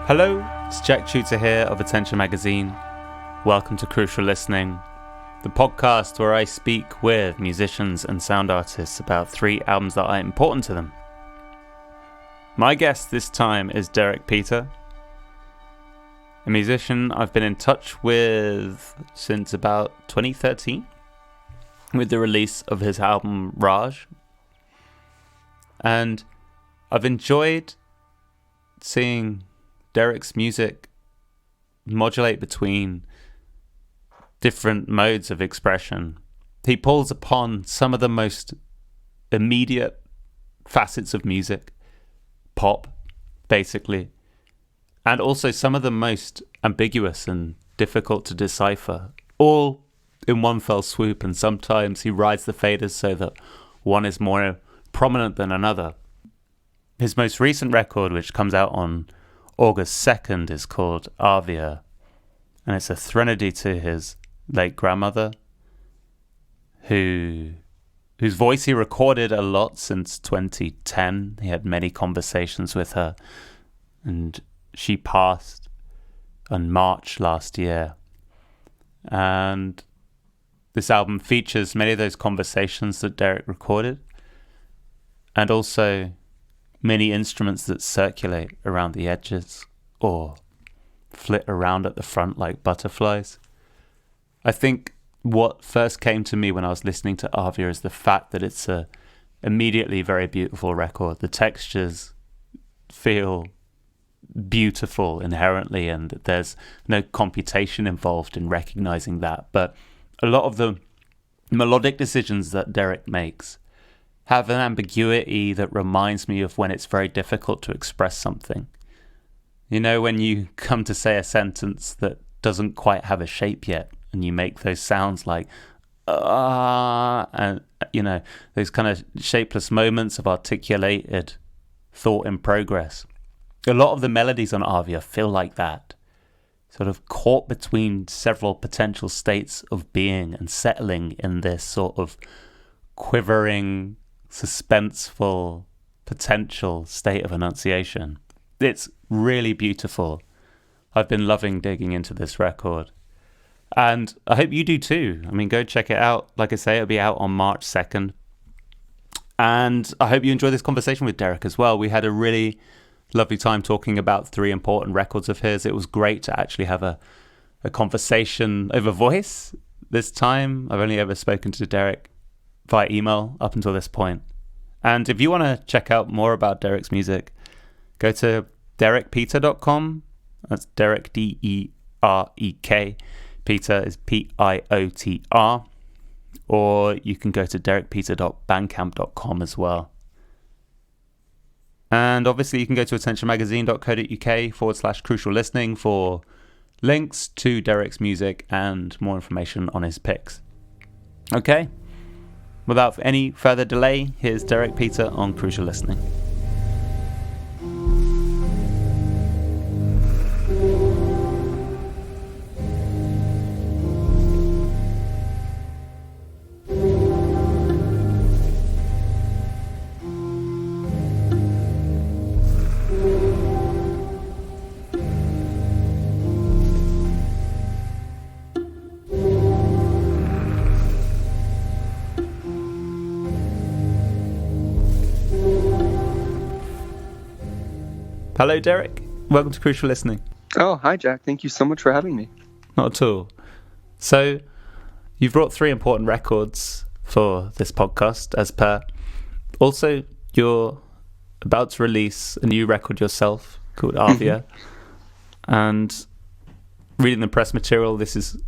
Hello, it's Jack Tutor here of Attention Magazine. Welcome to Crucial Listening, the podcast where I speak with musicians and sound artists about 3 albums that are important to them. My guest this time is Derek Piotr, a musician I've been in touch with since about 2013 with the release of his album Raj. And I've enjoyed seeing Derek's music modulate between different modes of expression. He pulls upon some of the most immediate facets of music, pop, basically, and also some of the most ambiguous and difficult to decipher, all in one fell swoop, and sometimes he rides the faders so that one is more prominent than another. His most recent record, which comes out on August 2nd, is called Avia, and it's a threnody to his late grandmother, whose voice he recorded a lot since 2010. He had many conversations with her, and she passed in March last year. And this album features many of those conversations that Derek recorded, and also many instruments that circulate around the edges or flit around at the front like butterflies. I think what first came to me when I was listening to Avia is the fact that it's a immediately very beautiful record. The textures feel beautiful inherently, and there's no computation involved in recognizing that. But a lot of the melodic decisions that Derek makes have an ambiguity that reminds me of when it's very difficult to express something. You know, when you come to say a sentence that doesn't quite have a shape yet, and you make those sounds like and you know, those kind of shapeless moments of articulated thought in progress. A lot of the melodies on Avia feel like that, sort of caught between several potential states of being and settling in this sort of quivering, suspenseful, potential state of enunciation. It's really beautiful. I've been loving digging into this record, and I hope you do too. I mean, go check it out. Like I say, it'll be out on March 2nd. And I hope you enjoy this conversation with Derek as well. We had a really lovely time talking about 3 important records of his. It was great to actually have a conversation over voice this time. I've only ever spoken to Derek via email up until this point. And if you want to check out more about Derek's music, go to derekpiotr.com. That's Derek, D-E-R-E-K. Piotr is P-I-O-T-R. Or you can go to derekpiotr.bandcamp.com as well. And obviously you can go to attentionmagazine.co.uk/crucial listening for links to Derek's music and more information on his picks. Okay, without any further delay, here's Derek Piotr on Crucial Listening. Hello, Derek. Welcome to Crucial Listening. Oh, hi, Jack. Thank you so much for having me. Not at all. So, you've brought 3 important records for this podcast, as per. Also, you're about to release a new record yourself called Avia. And reading the press material, this is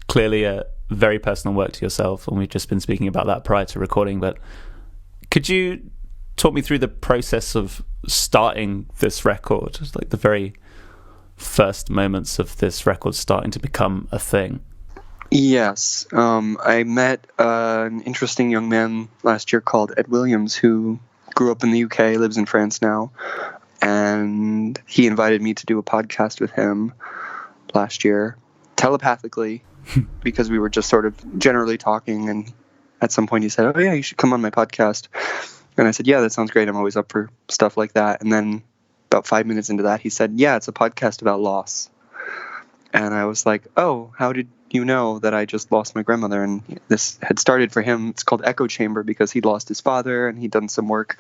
clearly a very personal work to yourself, and we've just been speaking about that prior to recording. But could you talk me through the process of starting this record, like the very first moments of this record starting to become a thing? Yes. I met an interesting young man last year called Ed Williams, who grew up in the UK, lives in France now, and he invited me to do a podcast with him last year, telepathically, because we were just sort of generally talking, and at some point he said, "Oh yeah, you should come on my podcast." And I said, "Yeah, that sounds great. I'm always up for stuff like that." And then about 5 minutes into that, he said, "Yeah, it's a podcast about loss." And I was like, "Oh, how did you know that I just lost my grandmother?" And this had started for him. It's called Echo Chamber because he'd lost his father and he'd done some work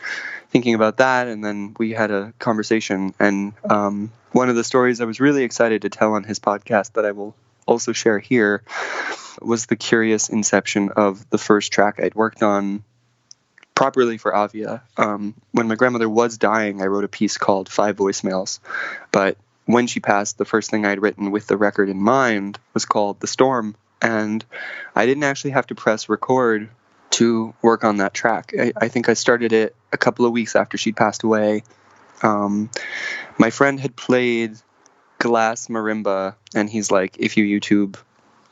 thinking about that. And then we had a conversation. And one of the stories I was really excited to tell on his podcast that I will also share here was the curious inception of the first track I'd worked on properly for Avia. When my grandmother was dying, I wrote a piece called 5 Voicemails. But when she passed, the first thing I'd written with the record in mind was called The Storm. And I didn't actually have to press record to work on that track. I think I started it a couple of weeks after she'd passed away. My friend had played glass marimba, and he's like, if you YouTube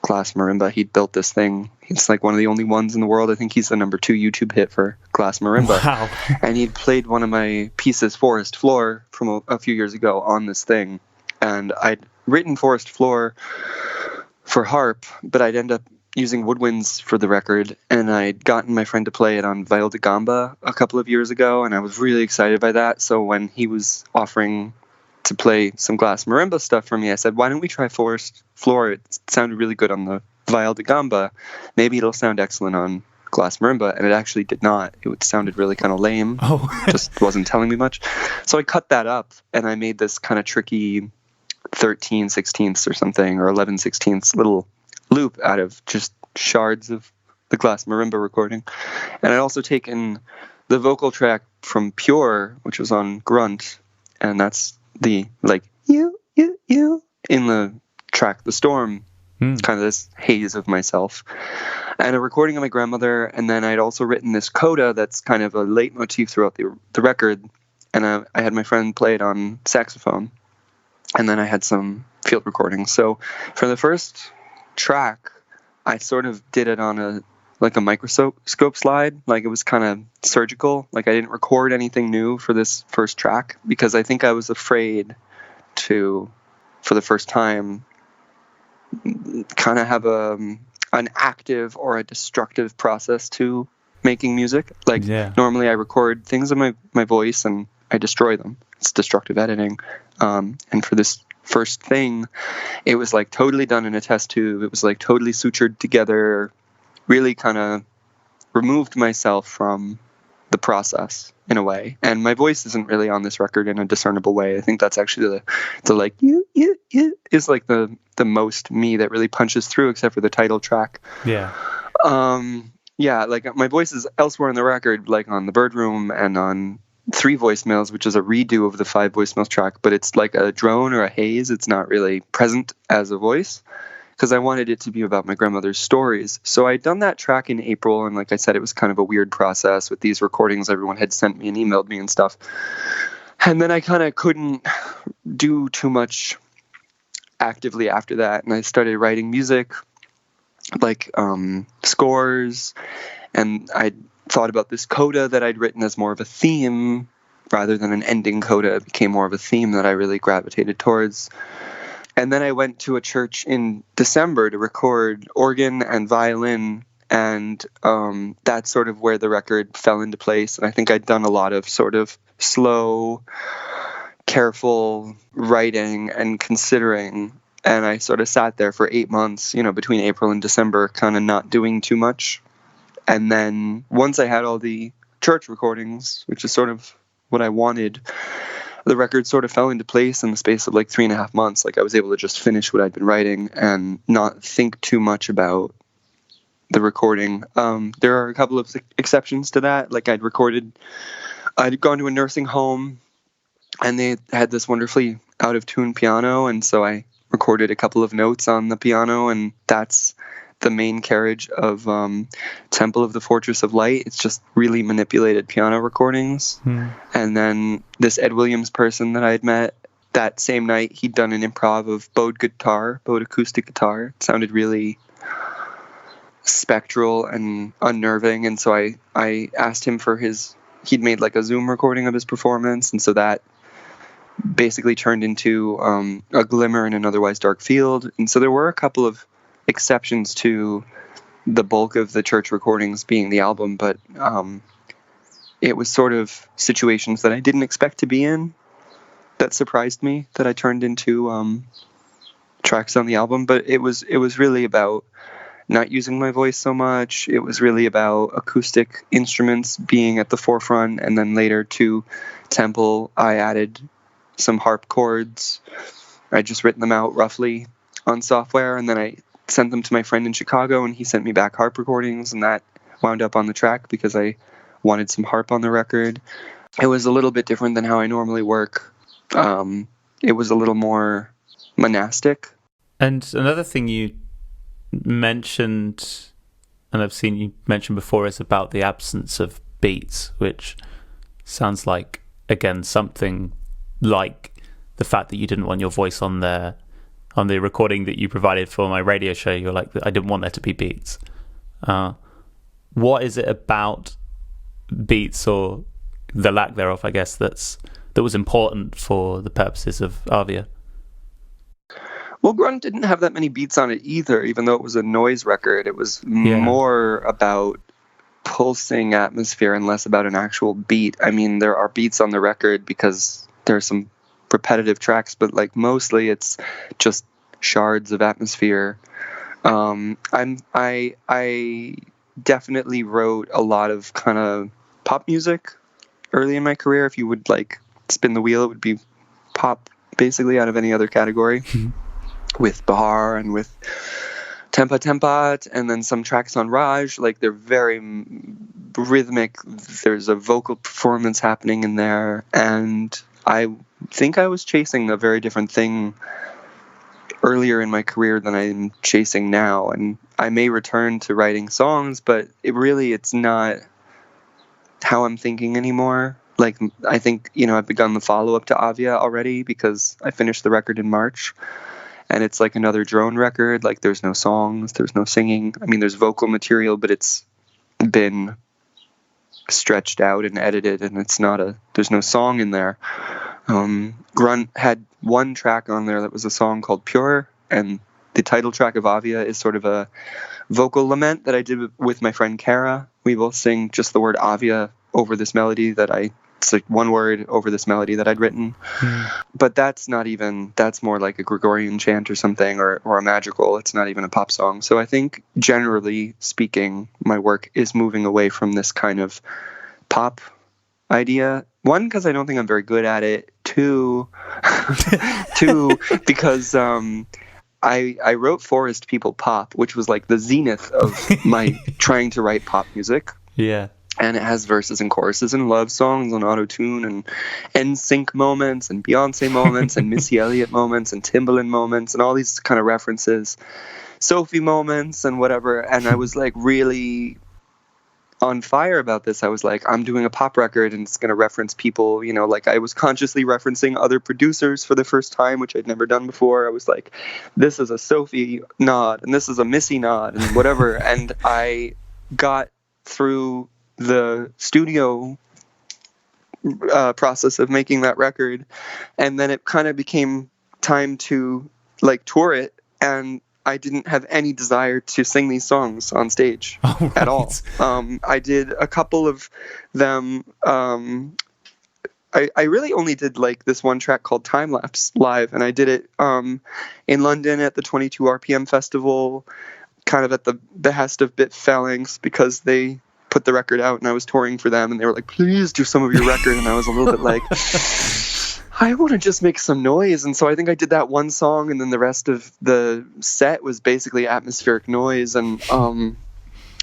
glass marimba, he'd built this thing. He's like one of the only ones in the world. I think he's the number 2 YouTube hit for glass marimba. Wow. And he'd played one of my pieces, Forest Floor, from a few years ago on this thing. And I'd written Forest Floor for harp, but I'd end up using woodwinds for the record, and I'd gotten my friend to play it on viol da gamba a couple of years ago, and I was really excited by that. So when he was offering to play some glass marimba stuff for me, I said, "Why don't we try Forest Floor? It sounded really good on the viol da gamba. Maybe it'll sound excellent on glass marimba." And it actually did not. It sounded really kind of lame. Oh. Just wasn't telling me much. So I cut that up, and I made this kind of tricky 13/16 or something, or 11/16 little loop out of just shards of the glass marimba recording. And I'd also taken the vocal track from Pure, which was on Grunt, and that's the like you in the track The Storm, kind of this haze of myself, and a recording of my grandmother. And then I'd also written this coda that's kind of a leitmotif throughout the record, and I had my friend play it on saxophone, and then I had some field recordings. So for the first track, I sort of did it on a microscope slide. Like, it was kind of surgical. Like, I didn't record anything new for this first track because I think I was afraid to, for the first time, kind of have an active or a destructive process to making music. Like, Normally I record things in my voice and I destroy them. It's destructive editing. And for this first thing, it was like totally done in a test tube. It was like totally sutured together, really kind of removed myself from the process in a way. And my voice isn't really on this record in a discernible way. I think that's actually the like you is like the most me that really punches through, except for the title track. Yeah. Like my voice is elsewhere on the record, like on The Bird Room and on 3 Voicemails, which is a redo of the 5 Voicemails track, but it's like a drone or a haze. It's not really present as a voice because I wanted it to be about my grandmother's stories. So I'd done that track in April, and like I said, it was kind of a weird process with these recordings everyone had sent me and emailed me and stuff. And then I kind of couldn't do too much actively after that, and I started writing music, like scores, and I thought about this coda that I'd written as more of a theme rather than an ending coda. It became more of a theme that I really gravitated towards. And then I went to a church in December to record organ and violin, and that's sort of where the record fell into place. And I think I'd done a lot of sort of slow, careful writing and considering, and I sort of sat there for 8 months, between April and December, kind of not doing too much. And then once I had all the church recordings, which is sort of what I wanted, the record sort of fell into place in the space of like 3.5 months. Like, I was able to just finish what I'd been writing and not think too much about the recording. There are a couple of exceptions to that. Like, I'd gone to a nursing home and they had this wonderfully out of tune piano. And so I recorded a couple of notes on the piano, and that's the main carriage of Temple of the Fortress of Light. It's just really manipulated piano recordings. And then this Ed Williams person that I had met, that same night, he'd done an improv of bowed acoustic guitar. It sounded really spectral and unnerving, and so I asked him for he'd made like a Zoom recording of his performance, and so that basically turned into a glimmer in an otherwise dark field. And so there were a couple of exceptions to the bulk of the church recordings being the album, but it was sort of situations that I didn't expect to be in. that surprised me that I turned into tracks on the album. But it was really about not using my voice so much. It was really about acoustic instruments being at the forefront, and then later to Temple, I added some harp chords. I just written them out roughly on software, and then I sent them to my friend in Chicago, and he sent me back harp recordings, and that wound up on the track because I wanted some harp on the record. It was a little bit different than how I normally work. It was a little more monastic. And another thing you mentioned, and I've seen you mention before, is about the absence of beats, which sounds like, again, something like the fact that you didn't want your voice on the recording that you provided for my radio show. You're like, I didn't want there to be beats. What is it about beats, or the lack thereof, I guess, that was important for the purposes of Avia? Well, Grunt didn't have that many beats on it either, even though it was a noise record. It was more about pulsing atmosphere and less about an actual beat. I mean, there are beats on the record because there are some repetitive tracks, but like mostly it's just shards of atmosphere. I definitely wrote a lot of kind of pop music early in my career. If you would like spin the wheel, it would be pop basically out of any other category. With Bahar and with Tempa Tempat, and then some tracks on Raj. Like, they're very rhythmic. There's a vocal performance happening in there, and I think I was chasing a very different thing earlier in my career than I'm chasing now. And I may return to writing songs, but it's not how I'm thinking anymore. Like, I think, I've begun the follow-up to Avia already because I finished the record in March. And it's like another drone record. Like, there's no songs, there's no singing. I mean, there's vocal material, but it's been stretched out and edited, and there's no song in there. Grunt had one track on there that was a song called Pure, and the title track of Avia is sort of a vocal lament that I did with my friend Kara. We both sing just the word Avia over this melody it's like one word over this melody that I'd written. But that's more like a Gregorian chant or something, or a magical. It's not even a pop song. So I think, generally speaking, my work is moving away from this kind of pop idea. One, because I don't think I'm very good at it. Two, because I wrote Forest People Pop, which was like the zenith of my trying to write pop music. Yeah. And it has verses and choruses and love songs on auto-tune and NSYNC moments and Beyonce moments and Missy Elliott moments and Timbaland moments and all these kind of references, Sophie moments and whatever. And I was like really on fire about this. I was like, I'm doing a pop record and it's going to reference people, like I was consciously referencing other producers for the first time, which I'd never done before. I was like, this is a Sophie nod and this is a Missy nod and whatever. And I got through the studio process of making that record, and then it kind of became time to like tour it, and I didn't have any desire to sing these songs on stage at all. I did a couple of them. I really only did like this one track called Time Lapse live, and I did it in London at the 22 RPM festival, kind of at the behest of Bit Phalanx, because they put the record out and I was touring for them, and they were like, please do some of your record. And I was a little bit like, I want to just make some noise. And so I think I did that one song, and then the rest of the set was basically atmospheric noise. And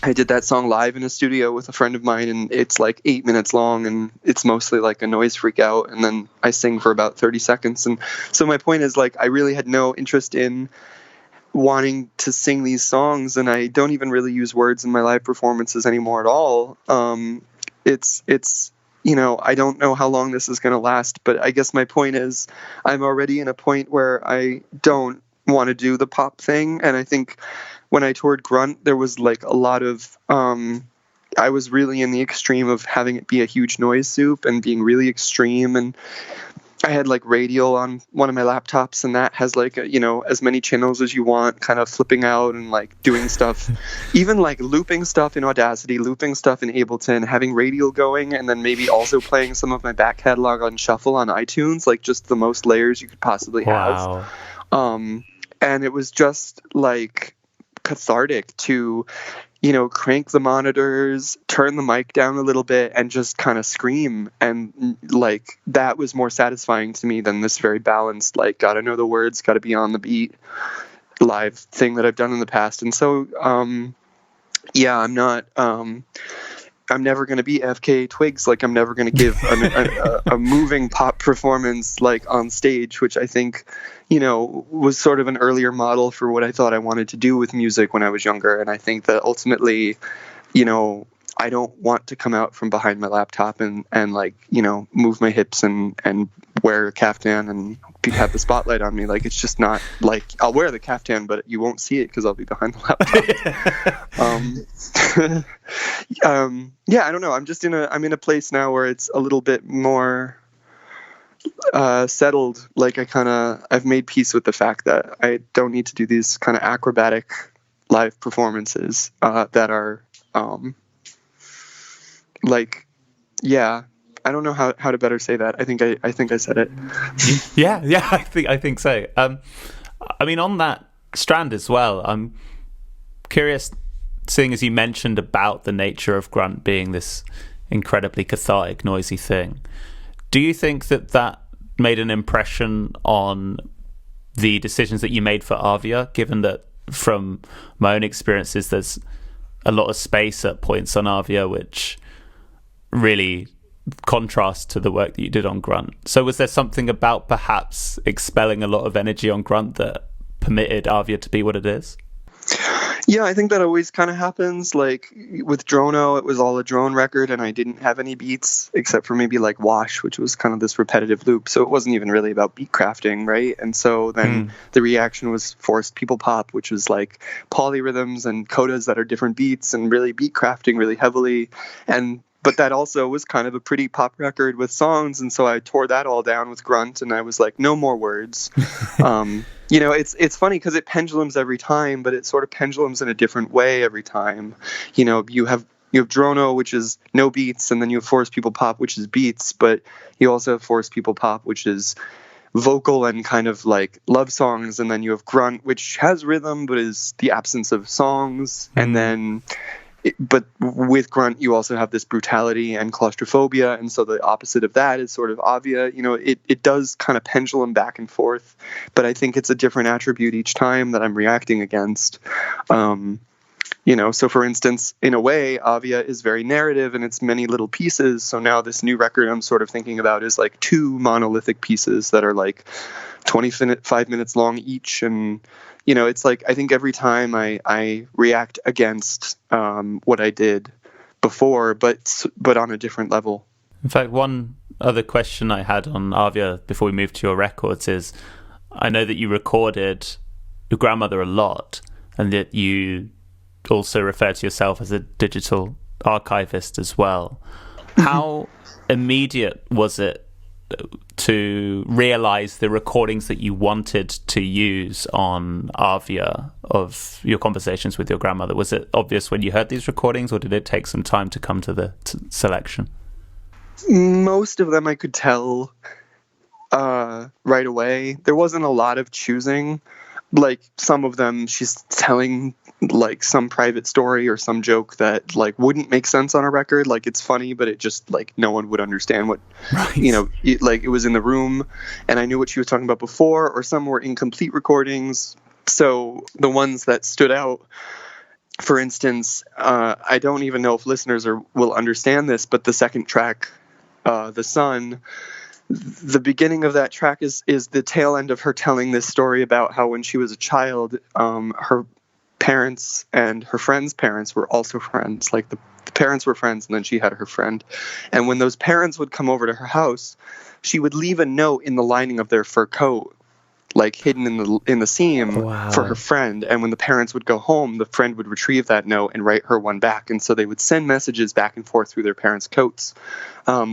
I did that song live in a studio with a friend of mine, and it's like 8 minutes long, and it's mostly like a noise freak out, and then I sing for about 30 seconds. And so my point is, like, I really had no interest in wanting to sing these songs, and I don't even really use words in my live performances anymore at all. It's I don't know how long this is going to last, but I guess my point is I'm already in a point where I don't want to do the pop thing. And I think when I toured Grunt, there was like a lot of I was really in the extreme of having it be a huge noise soup and being really extreme, and I had like Radial on one of my laptops, and that has like as many channels as you want, kind of flipping out and like doing stuff, even like looping stuff in Audacity, looping stuff in Ableton, having Radial going, and then maybe also playing some of my back catalog on shuffle on iTunes, like just the most layers you could possibly have. Wow. And it was just like cathartic to crank the monitors, turn the mic down a little bit, and just kind of scream. And like that was more satisfying to me than this very balanced, like, gotta know the words, gotta be on the beat live thing that I've done in the past. And so, yeah, I'm never going to be FKA Twigs. Like, I'm never going to give a moving pop performance like on stage, which I think, was sort of an earlier model for what I thought I wanted to do with music when I was younger. And I think that ultimately, I don't want to come out from behind my laptop and like, move my hips and wear a caftan and have the spotlight on me. Like, it's just not like, I'll wear the caftan, but you won't see it because I'll be behind the laptop. Yeah, I don't know. I'm in a place now where it's a little bit more settled. Like I've made peace with the fact that I don't need to do these kind of acrobatic live performances that are like, yeah, I don't know how to better say that. I think I said it. Yeah, I think so. I mean, on that strand as well, I'm curious, seeing as you mentioned about the nature of grunt being this incredibly cathartic, noisy thing. Do you think that made an impression on the decisions that you made for Avia, given that from my own experiences, there's a lot of space at points on Avia, which really contrast to the work that you did on grunt. So was there something about perhaps expelling a lot of energy on grunt that permitted Avia to be what it is? Yeah, I think that always kind of happens. Like with Drono, it was all a drone record and I didn't have any beats except for maybe like Wash, which was kind of this repetitive loop. So it wasn't even really about beat crafting, right? And so then the reaction was forced people pop, which was like polyrhythms and codas that are different beats and really beat crafting really heavily. But that also was kind of a pretty pop record with songs. And so I tore that all down with grunt and I was like, no more words. It's funny because it pendulums every time, but it sort of pendulums in a different way every time. You have Drono, which is no beats, and then you have Force People Pop, which is beats, but you also have Force People Pop, which is vocal and kind of like love songs, and then you have grunt, which has rhythm but is the absence of songs, and then but with grunt you also have this brutality and claustrophobia, and so the opposite of that is sort of Avia. It does kind of pendulum back and forth, but I think it's a different attribute each time that I'm reacting against. So for instance, in a way, Avia is very narrative and it's many little pieces. So now this new record I'm sort of thinking about is like two monolithic pieces that are like 25 minutes long each. And, it's like, I think every time I react against what I did before, but on a different level. In fact, one other question I had on Avia before we move to your records is, I know that you recorded your grandmother a lot and that you also refer to yourself as a digital archivist as well. How immediate was it to realize the recordings that you wanted to use on Avia of your conversations with your grandmother? Was it obvious when you heard these recordings, or did it take some time to come to the selection? Most of them I could tell right away. There wasn't a lot of choosing. Like some of them she's telling like some private story or some joke that like wouldn't make sense on a record. Like it's funny, but it just like no one would understand what, right. It was in the room and I knew what she was talking about before, or some were incomplete recordings. So the ones that stood out, for instance, I don't even know if listeners will understand this, but the second track, The Sun, the beginning of that track is the tail end of her telling this story about how when she was a child, her parents and her friend's parents were also friends. Like the parents were friends and then she had her friend. And when those parents would come over to her house, she would leave a note in the lining of their fur coat, like hidden in the seam Wow. for her friend. And when the parents would go home, the friend would retrieve that note and write her one back. And so they would send messages back and forth through their parents' coats,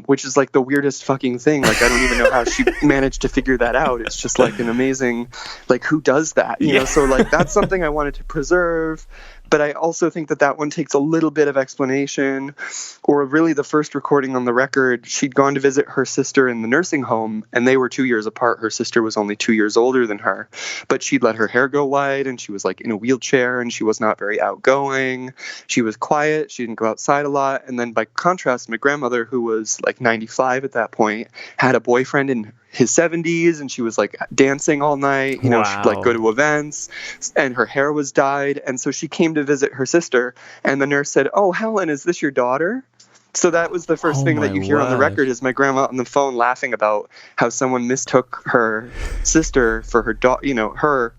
which is like the weirdest fucking thing. Like, I don't even know how she managed to figure that out. It's just like an amazing, like, who does that? You know, so like that's something I wanted to preserve. But I also think that one takes a little bit of explanation. Or really, the first recording on the record, she'd gone to visit her sister in the nursing home, and they were 2 years apart. Her sister was only 2 years older than her, but she'd let her hair go white, and she was like in a wheelchair, and she was not very outgoing. She was quiet. She didn't go outside a lot. And then by contrast, my grandmother, who was like 95 at that point, had a boyfriend in his 70s, and she was like dancing all night. You know, she'd like go to events, and her hair was dyed. And so she came to visit her sister, and the nurse said, "Oh, Helen, is this your daughter?" So that was the first thing that you hear on the record, is my grandma on the phone laughing about how someone mistook her sister for her daughter, you know, her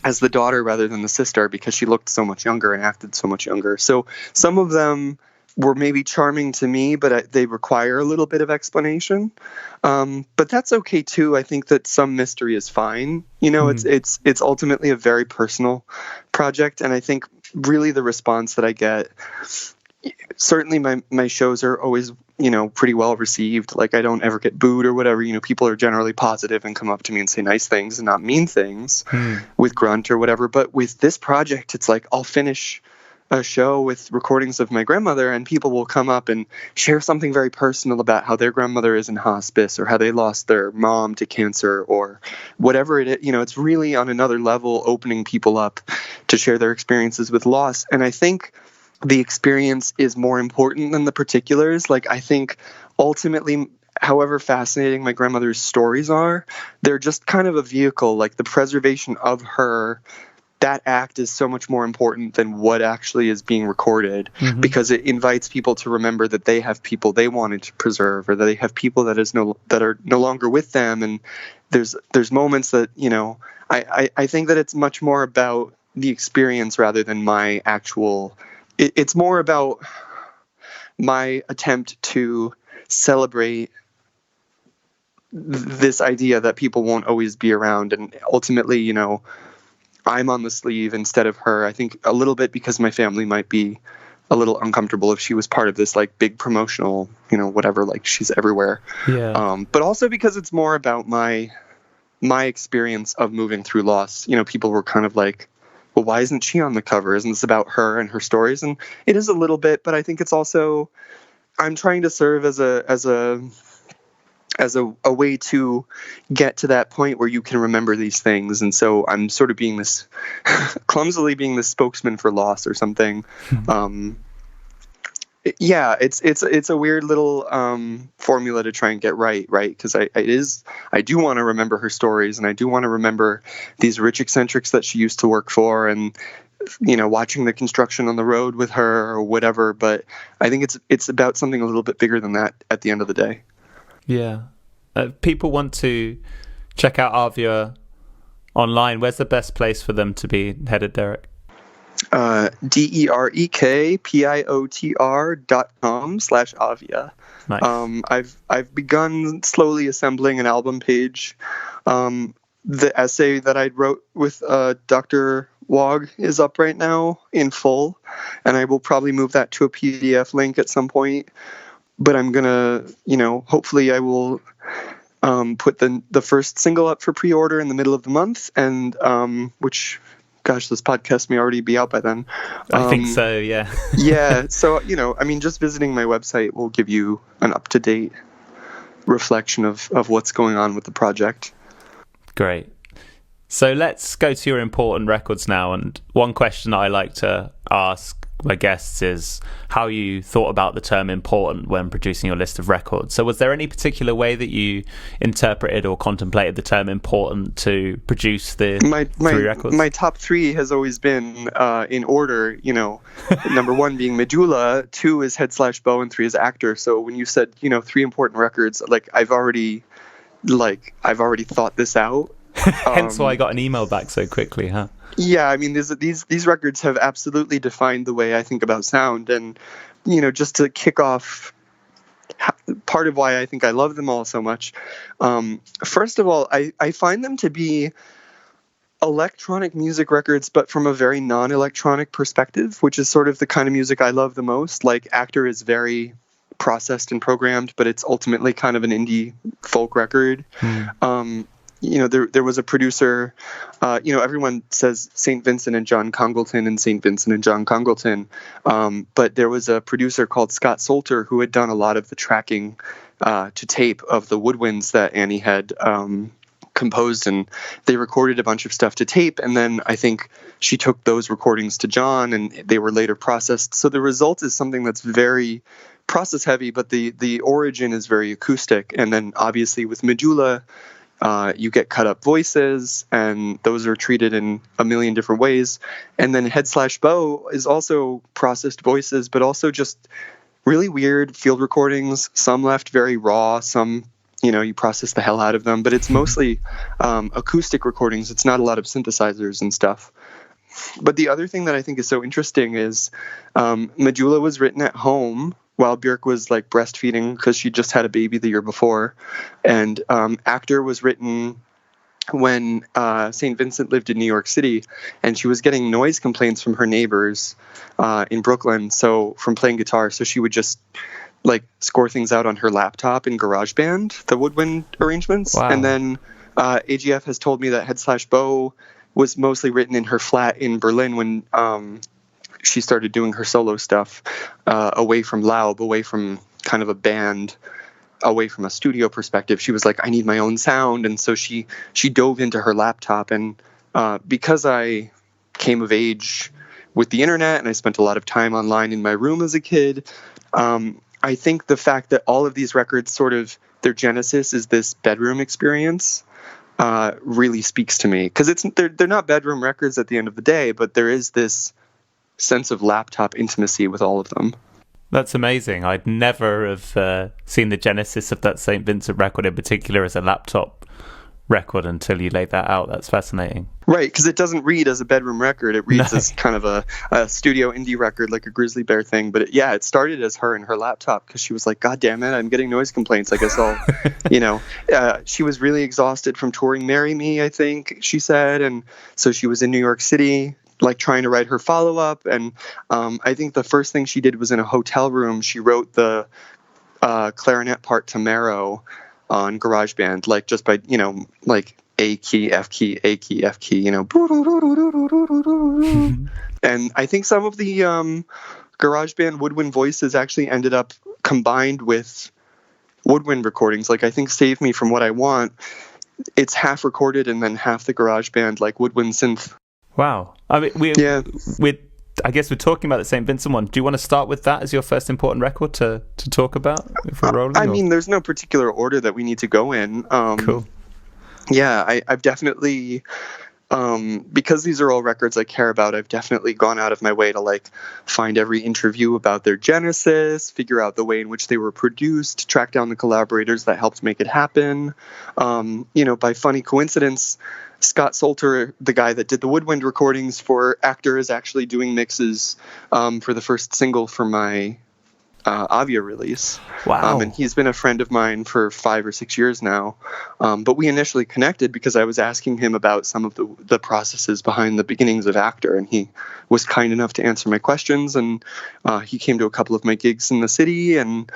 as the daughter rather than the sister, because she looked so much younger and acted so much younger. So some of them were maybe charming to me, but they require a little bit of explanation. But that's okay too. I think that some mystery is fine. You know, it's ultimately a very personal project, and I think really the response that I get, certainly my shows are always, you know, pretty well received. Like, I don't ever get booed or whatever. You know, people are generally positive and come up to me and say nice things and not mean things with Grunt or whatever. But with this project, it's like I'll finish a show with recordings of my grandmother, and people will come up and share something very personal about how their grandmother is in hospice, or how they lost their mom to cancer, or whatever it is. You know, it's really on another level, opening people up to share their experiences with loss. And I think the experience is more important than the particulars. Like, I think ultimately, however fascinating my grandmother's stories are, they're just kind of a vehicle. Like, the preservation of her, that act is so much more important than what actually is being recorded, because it invites people to remember that they have people they wanted to preserve, or that they have people that are no longer with them. And there's moments that, you know, I think that it's much more about the experience rather than my actual. It's more about my attempt to celebrate this idea that people won't always be around, and ultimately, you know, I'm on the sleeve instead of her. I think a little bit because my family might be a little uncomfortable if she was part of this like big promotional, you know, whatever, like she's everywhere. Yeah. But also because it's more about my experience of moving through loss. You know, people were kind of like, well, why isn't she on the cover? Isn't this about her and her stories? And it is a little bit, but I think it's also, I'm trying to serve as a way to get to that point where you can remember these things. And so I'm sort of being this clumsily being the spokesman for loss or something. Yeah, it's a weird little formula to try and get right, because I do want to remember her stories, and I do want to remember these rich eccentrics that she used to work for, and, you know, watching the construction on the road with her or whatever. But I think it's about something a little bit bigger than that at the end of the day. Yeah. People want to check out Avia online. Where's the best place for them to be headed, Derek? DEREKPIOTR.com/Avia. Nice. I've begun slowly assembling an album page. The essay that I wrote with Dr. Wog is up right now in full, and I will probably move that to a PDF link at some point. But I'm gonna, you know, hopefully I will put the first single up for pre-order in the middle of the month, and which, gosh, this podcast may already be out by then. I think so, yeah. Yeah, so, you know, I mean, just visiting my website will give you an up-to-date reflection of what's going on with the project. Great. So let's go to your important records now. And one question I like to ask my guests is how you thought about the term important when producing your list of records. So was there any particular way that you interpreted or contemplated the term important to produce the three records? My top three has always been in order, you know, number one being Medulla, 2 is Head/Bow, and 3 is Actor. So when you said, you know, 3 important records, like I've already thought this out. Hence why I got an email back so quickly, huh? Yeah, I mean, these records have absolutely defined the way I think about sound. And, you know, just to kick off part of why I think I love them all so much. First of all, I find them to be electronic music records, but from a very non-electronic perspective, which is sort of the kind of music I love the most. Like, Actor is very processed and programmed, but it's ultimately kind of an indie folk record. There was a producer, everyone says St. Vincent and John Congleton and St. Vincent and John Congleton, but there was a producer called Scott Solter who had done a lot of the tracking to tape of the woodwinds that Annie had composed, and they recorded a bunch of stuff to tape, and then I think she took those recordings to John and they were later processed. So the result is something that's very process heavy, but the origin is very acoustic. And then obviously with Medulla, you get cut up voices, and those are treated in a million different ways. And then Head/Bow is also processed voices, but also just really weird field recordings, some left very raw, some you process the hell out of them, but it's mostly acoustic recordings. It's not a lot of synthesizers and stuff. But the other thing that I think is so interesting is Medulla was written at home while Björk was like breastfeeding because she just had a baby the year before. And Actor was written when St. Vincent lived in New York City, and she was getting noise complaints from her neighbors in Brooklyn. So from playing guitar, so she would just like score things out on her laptop in GarageBand, the woodwind arrangements. Wow. And then AGF has told me that Head/Bow was mostly written in her flat in Berlin when she started doing her solo stuff, away from Laub, away from kind of a band, away from a studio perspective. She was like, I need my own sound. And so she dove into her laptop. And because I came of age with the internet and I spent a lot of time online in my room as a kid, I think the fact that all of these records sort of, their genesis is this bedroom experience really speaks to me. Because they're not bedroom records at the end of the day, but there is this sense of laptop intimacy with all of them. That's amazing. I'd never have seen the genesis of that St. Vincent record in particular as a laptop record until you laid that out. That's fascinating. Right, because it doesn't read as a bedroom record. It reads as kind of a studio indie record, like a Grizzly Bear thing. But it started as her and her laptop because she was like, God damn it, I'm getting noise complaints. I guess I'll, she was really exhausted from touring Marry Me, I think she said. And so she was in New York City, like trying to write her follow-up. And I think the first thing she did was in a hotel room. She wrote the clarinet part to Marrow on GarageBand, like just by, like A key, F key, A key, F key, And I think some of the GarageBand woodwind voices actually ended up combined with woodwind recordings. Like I think Save Me From What I Want, it's half recorded and then half the GarageBand, like woodwind synth. Wow. I mean, I guess we're talking about the St. Vincent one. Do you want to start with that as your first important record to talk about if we're rolling? I mean, there's no particular order that we need to go in. Cool. Yeah, I've definitely, because these are all records I care about, I've definitely gone out of my way to like find every interview about their genesis, figure out the way in which they were produced, track down the collaborators that helped make it happen. By funny coincidence, Scott Solter, the guy that did the woodwind recordings for Actor, is actually doing mixes for the first single for my Avia release. Wow. And he's been a friend of mine for 5 or 6 years now. But we initially connected because I was asking him about some of the processes behind the beginnings of Actor, and he was kind enough to answer my questions, and he came to a couple of my gigs in the city, and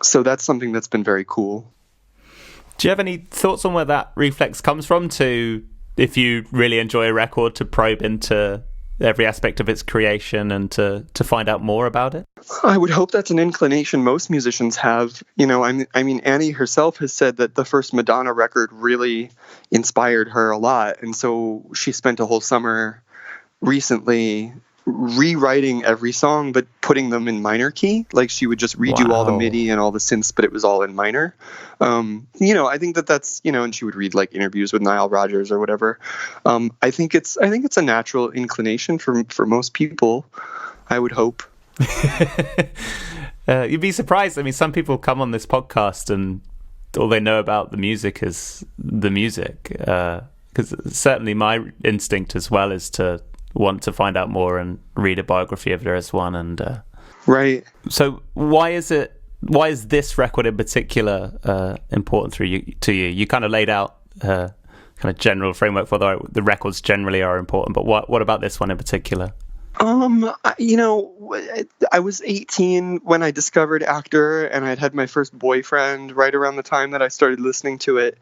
so that's something that's been very cool. Do you have any thoughts on where that reflex comes from, to if you really enjoy a record, to probe into every aspect of its creation and to find out more about it? I would hope that's an inclination most musicians have. I mean, Annie herself has said that the first Madonna record really inspired her a lot. And so she spent a whole summer recently rewriting every song, but putting them in minor key. Like she would just redo all the MIDI and all the synths, but it was all in minor. I think that's, and she would read like interviews with Nile Rodgers or whatever. I think it's a natural inclination for most people, I would hope. You'd be surprised. I mean, some people come on this podcast and all they know about the music is the music. Because certainly my instinct as well is to want to find out more and read a biography if there is one. And right. So why is it why is this record in particular important to you? You kind of laid out kind of general framework for the records generally are important, but what about this one in particular? You know, I was 18 when I discovered Actor, and I'd had my first boyfriend right around the time that I started listening to it.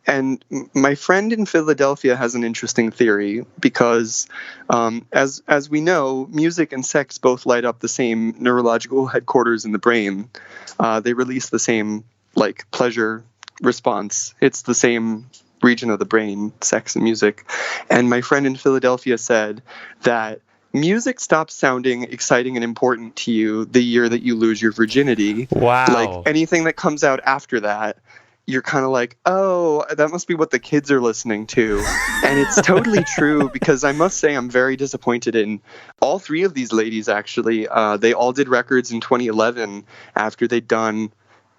And my friend in Philadelphia has an interesting theory because, as we know, music and sex both light up the same neurological headquarters in the brain. They release the same pleasure response. It's the same region of the brain, sex and music. And my friend in Philadelphia said that music stops sounding exciting and important to you the year that you lose your virginity. Wow. Like anything that comes out after that, you're kind of like, oh, that must be what the kids are listening to. And it's totally true, because I must say I'm very disappointed in all three of these ladies, actually. They all did records in 2011 after they'd done,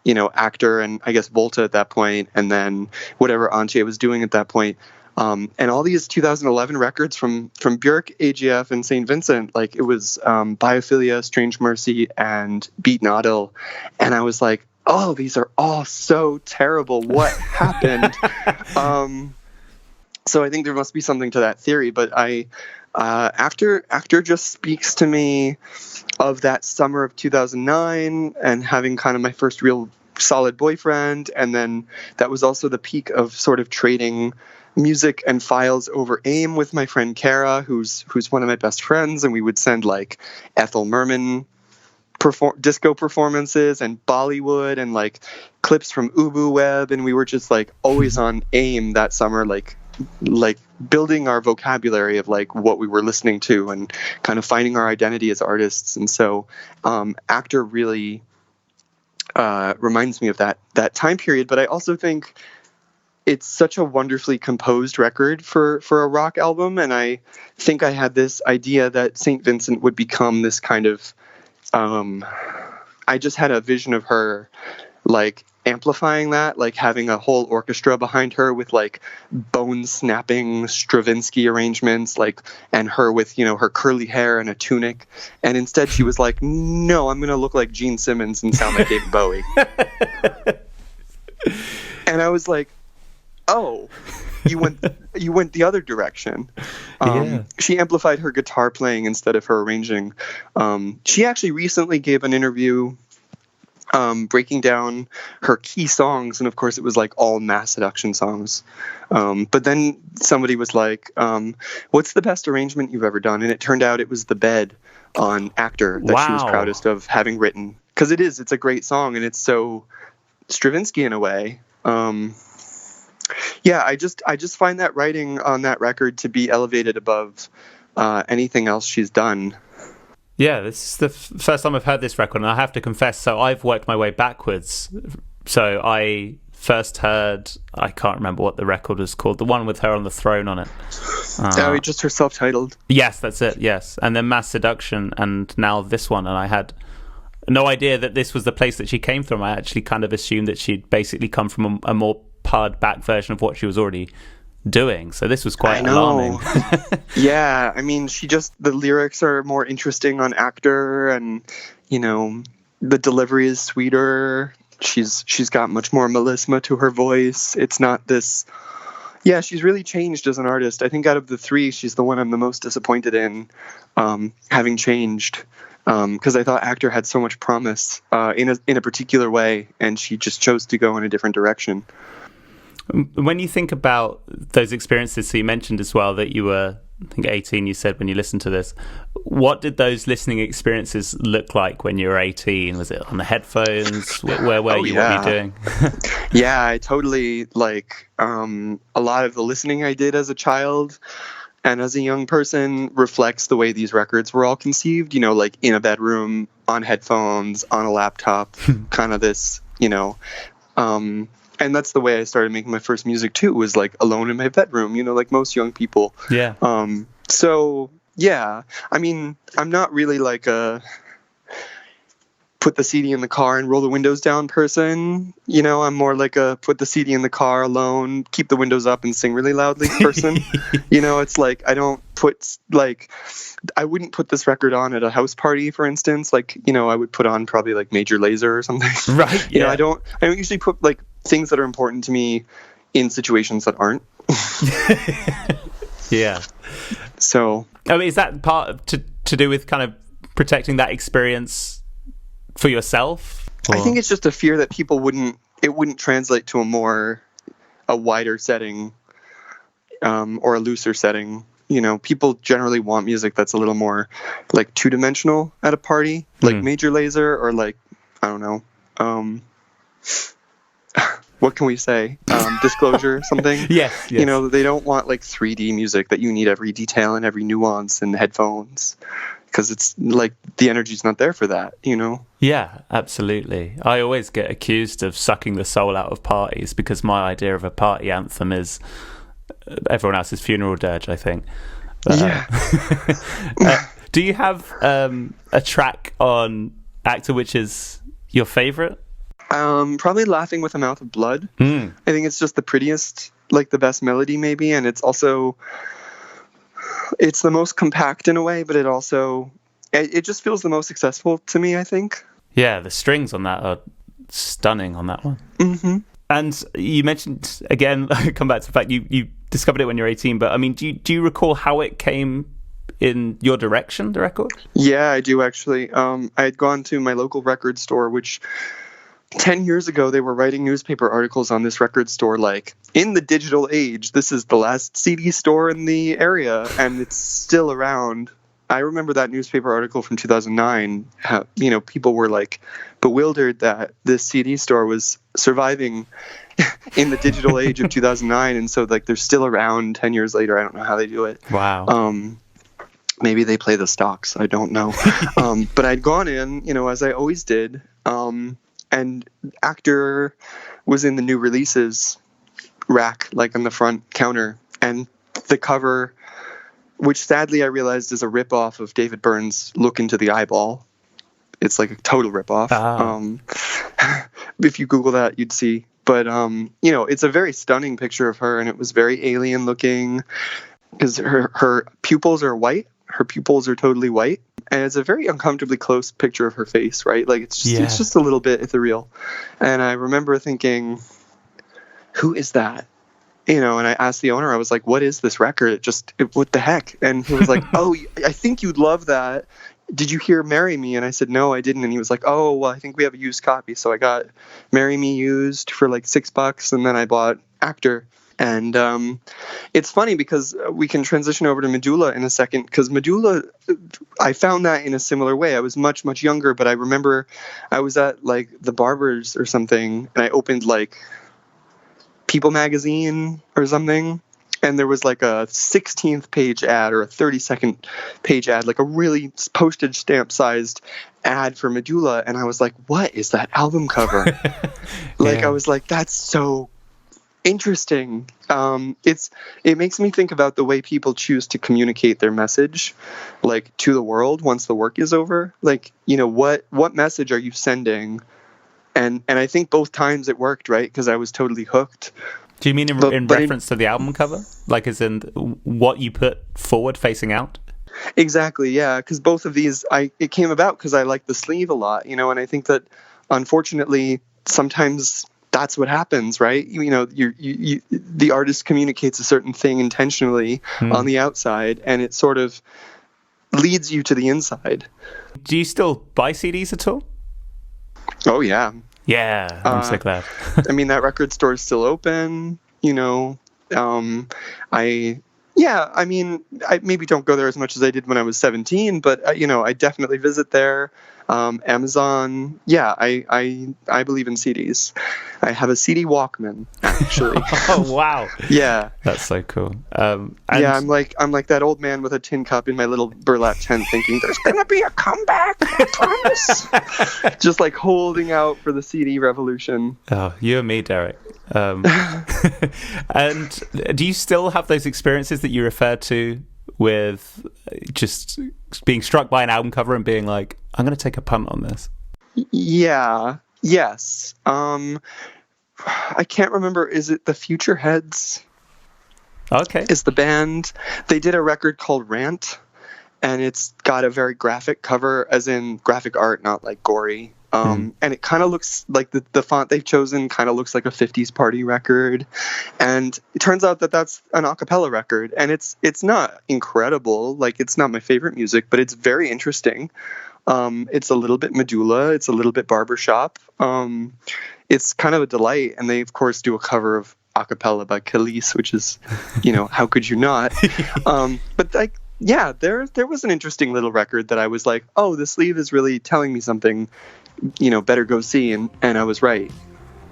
you know, Actor and I guess Volta at that point, and then whatever Antje was doing at that point. And all these 2011 records from Björk, AGF, and St. Vincent, like it was Biophilia, Strange Mercy, and Beat Nadel. And I was like, oh, these are all so terrible. What happened? So I think there must be something to that theory. But Actor just speaks to me of that summer of 2009 and having kind of my first real solid boyfriend. And then that was also the peak of sort of trading music and files over AIM with my friend Kara, who's one of my best friends. And we would send like Ethel Merman disco performances and Bollywood and like clips from Ubu Web. And we were just like always on AIM that summer, like building our vocabulary of like what we were listening to and kind of finding our identity as artists. And so Actor really reminds me of that time period. But I also think it's such a wonderfully composed record for a rock album. And I think I had this idea that St. Vincent would become this kind of I just had a vision of her like amplifying that, like having a whole orchestra behind her with like bone snapping Stravinsky arrangements, like, and her with, you know, her curly hair and a tunic. And instead she was like, no, I'm going to look like Gene Simmons and sound like David Bowie. And I was like, oh, you went the other direction. She amplified her guitar playing instead of her arranging. She actually recently gave an interview breaking down her key songs, and of course it was like all mass seduction songs. But then somebody was like, what's the best arrangement you've ever done? And it turned out it was The Bed on Actor that she was proudest of having written. Because it's a great song, and it's so Stravinsky in a way. Yeah, I just find that writing on that record to be elevated above anything else she's done. Yeah, this is the first time I've heard this record, and I have to confess, so I've worked my way backwards. So I first heard, I can't remember what the record was called, the one with her on the throne on it. Just her self-titled. Yes, that's it, yes. And then Mass Seduction, and now this one, and I had no idea that this was the place that she came from. I actually kind of assumed that she'd basically come from a more pared back version of what she was already doing. So this was quite alarming. Yeah, I mean, the lyrics are more interesting on Actor, and, you know, the delivery is sweeter. She's got much more melisma to her voice. It's not this... Yeah, she's really changed as an artist. I think out of the three, she's the one I'm the most disappointed in having changed. Because I thought Actor had so much promise in a particular way, and she just chose to go in a different direction. When you think about those experiences, so you mentioned as well that you were, I think 18, you said, when you listened to this. What did those listening experiences look like when you were 18? Was it on the headphones? Where were you? Yeah. What were you doing? Yeah, I totally, a lot of the listening I did as a child and as a young person reflects the way these records were all conceived, you know, like in a bedroom, on headphones, on a laptop, kind of this, you know, and that's the way I started making my first music too, was like alone in my bedroom, you know, like most young people. Yeah. So yeah, I mean, I'm not really like a put the CD in the car and roll the windows down person. You know, I'm more like a put the CD in the car alone, keep the windows up and sing really loudly person. You know, it's like I don't put like, I wouldn't put this record on at a house party, for instance. Like, I would put on probably like Major Lazer or something. Right. Yeah. I don't usually put like things that are important to me in situations that aren't. Yeah. So, I mean, is that part of, to do with kind of protecting that experience for yourself? Or? I think it's just a fear that people wouldn't translate to a wider setting, or a looser setting. People generally want music that's a little more like two-dimensional at a party, like Major Lazer, or like, I don't know, what can we say? Disclosure, something. Yes. They don't want like 3D music that you need every detail and every nuance in headphones, because it's like the energy's not there for that, Yeah, absolutely. I always get accused of sucking the soul out of parties because my idea of a party anthem is everyone else's funeral dirge, I think. Yeah. Do you have a track on Actor which is your favorite? Probably Laughing with a Mouth of Blood. I think it's just the prettiest, like the best melody maybe, and it's also, it's the most compact in a way, but it just feels the most successful to me, I think. Yeah, the strings on that are stunning on that one. Mm-hmm. And you mentioned, again, come back to the fact you discovered it when you were 18, but I mean, do you recall how it came in your direction, the record? Yeah, I do actually. I had gone to my local record store, which 10 years ago, they were writing newspaper articles on this record store, like, in the digital age, this is the last CD store in the area, and it's still around. I remember that newspaper article from 2009. How, people were like bewildered that this CD store was surviving in the digital age of 2009, and so like they're still around 10 years later. I don't know how they do it. Wow. Maybe they play the stocks. I don't know. But I'd gone in, as I always did, and Actor was in the new releases rack, like on the front counter, and the cover, which sadly I realized is a ripoff of David Byrne's Look into the Eyeball. It's like a total ripoff. If you Google that, you'd see. But, it's a very stunning picture of her, and it was very alien looking because her pupils are white. Her pupils are totally white. And it's a very uncomfortably close picture of her face, right? Like, it's just a little bit ethereal. And I remember thinking, who is that? And I asked the owner, I was like, what is this record? What the heck? And he was like, oh, I think you'd love that. Did you hear Marry Me? And I said, no, I didn't. And he was like, oh, well, I think we have a used copy. So I got Marry Me used for like $6. And then I bought Actor. And it's funny because we can transition over to Medulla in a second, because Medulla, I found that in a similar way. I was much, much younger, but I remember I was at like the Barbers or something, and I opened like People magazine or something, and there was like a 16th page ad or a 32nd page ad, like a really postage stamp sized ad for Medulla, and I was like, what is that album cover? Like, I was like, that's so interesting. It makes me think about the way people choose to communicate their message, like, to the world once the work is over. Like, what message are you sending? And I think both times it worked, right? Because I was totally hooked. Do you mean in reference to the album cover? Like, as in what you put forward facing out? Exactly, yeah. Because both of these, it came about because I like the sleeve a lot, and I think that, unfortunately, sometimes that's what happens, right? The artist communicates a certain thing intentionally on the outside, and it sort of leads you to the inside. Do you still buy CDs at all? Oh, yeah. Yeah, I'm so glad. I mean, that record store is still open, I mean, I maybe don't go there as much as I did when I was 17, but, I definitely visit there. Amazon. Yeah, I believe in CDs. I have a CD Walkman, actually. Oh, wow. Yeah. That's so cool. Yeah, I'm like that old man with a tin cup in my little burlap tent thinking, there's going to be a comeback, I promise. Just like holding out for the CD revolution. Oh, you and me, Derek. And do you still have those experiences that you referred to with just being struck by an album cover and being like, I'm going to take a punt on this? Yeah. Yes. I can't remember. Is it the Future Heads? Okay. is the band. They did a record called Rant, and it's got a very graphic cover, as in graphic art, not like gory. And it kind of looks like the font they've chosen kind of looks like a 50s party record. And it turns out that that's an a cappella record, and it's not incredible. Like, it's not my favorite music, but it's very interesting. It's a little bit Medulla. It's a little bit barbershop. It's kind of a delight. And they, of course, do a cover of a cappella by Khalees, which is, how could you not? But like, yeah, there was an interesting little record that I was like, oh, the sleeve is really telling me something, better go see. And I was right.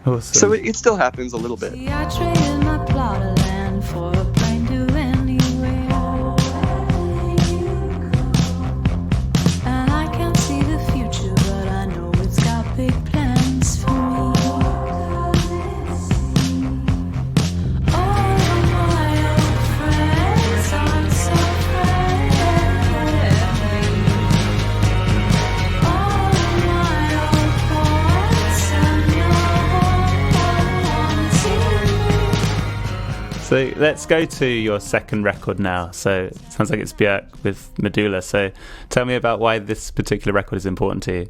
Awesome. So it still happens a little bit. See, I traded my plot of land for a plane to anywhere. And I can't see the future, but I know it's got big plans for me. All of my old friends are so friendly. All of my old poets and no one wants you. So let's go to your second record now. So it sounds like it's Björk with Medulla. So tell me about why this particular record is important to you.